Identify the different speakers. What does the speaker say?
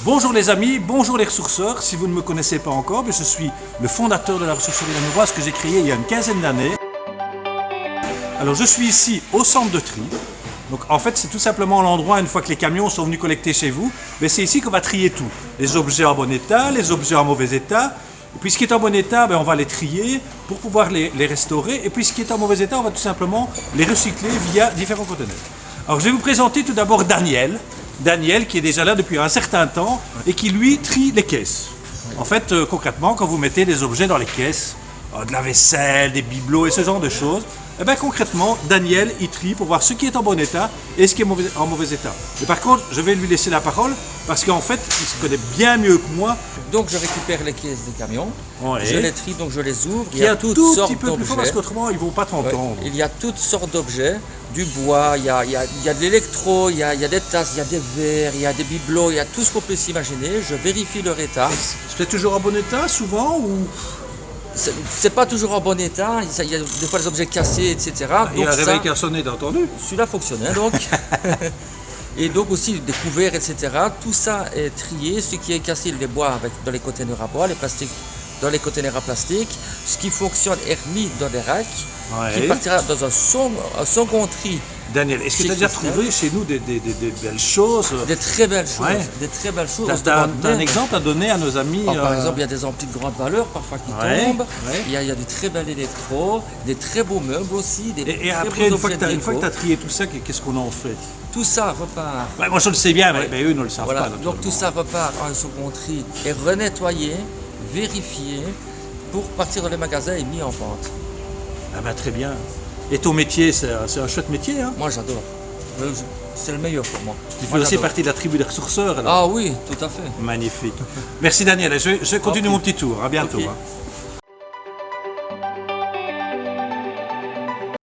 Speaker 1: Bonjour les amis, bonjour les ressourceurs. Si vous ne me connaissez pas encore, je suis le fondateur de la ressourcerie namuroise que j'ai créée il y a une quinzaine d'années. Alors je suis ici au centre de tri. Donc en fait c'est tout simplement l'endroit, une fois que les camions sont venus collecter chez vous, c'est ici qu'on va trier tout. Les objets en bon état, les objets en mauvais état. Et puis ce qui est en bon état, on va les trier pour pouvoir les restaurer. Et puis ce qui est en mauvais état, on va tout simplement les recycler via différents conteneurs. Alors je vais vous présenter tout d'abord Daniel. Daniel qui est déjà là depuis un certain temps et qui lui trie les caisses. En fait, concrètement, quand vous mettez des objets dans les caisses, de la vaisselle, des bibelots et ce genre de choses, concrètement, Daniel il trie pour voir ce qui est en bon état et ce qui est en mauvais état. Mais par contre, je vais lui laisser la parole parce qu'en fait, il se connaît bien mieux que moi.
Speaker 2: Donc je récupère les caisses des camions, je les trie, donc je les ouvre.
Speaker 1: Il y a toutes sortes d'objets. Un petit peu plus fort parce qu'autrement ils ne vont pas t'entendre.
Speaker 2: Il y a toutes sortes d'objets, du bois, il y a de l'électro, il y a des tasses, il y a des verres, il y a des bibelots, il y a tout ce qu'on peut s'imaginer. Je vérifie leur état.
Speaker 1: C'est toujours en bon état souvent ou...
Speaker 2: C'est pas toujours en bon état, il y a des fois des objets cassés, etc.
Speaker 1: Il y a un réveil qui a sonné, t'as entendu?
Speaker 2: Celui-là fonctionnait donc. Et donc aussi des couverts, etc. Tout ça est trié. Ce qui est cassé, les bois dans les conteneurs à bois, les plastiques dans les conteneurs à plastique. Ce qui fonctionne est remis dans des racks, qui partira dans un second tri.
Speaker 1: Daniel, est-ce que tu as déjà trouvé chez nous des belles choses?
Speaker 2: Des très belles choses. Des très belles choses.
Speaker 1: Tu as un exemple à donner à nos amis?
Speaker 2: Par exemple, il y a des amplis de grande valeur parfois qui tombent. Il y a du très bel électro, des très beaux meubles aussi.
Speaker 1: Et après, une fois que tu as trié tout ça, qu'est-ce qu'on en fait?
Speaker 2: Tout ça repart.
Speaker 1: Moi je le sais bien, mais eux ne le savent pas.
Speaker 2: Donc tout ça repart en un second tri et renettoyé, vérifié pour partir dans les magasins et mis en vente.
Speaker 1: Très bien. Et ton métier, c'est un chouette métier, hein?
Speaker 2: Moi j'adore. C'est le meilleur pour moi.
Speaker 1: Tu fais aussi partie de la tribu des ressourceurs alors?
Speaker 2: Ah oui, tout à fait.
Speaker 1: Magnifique. Merci Daniel, je continue mon petit tour. À bientôt. Okay.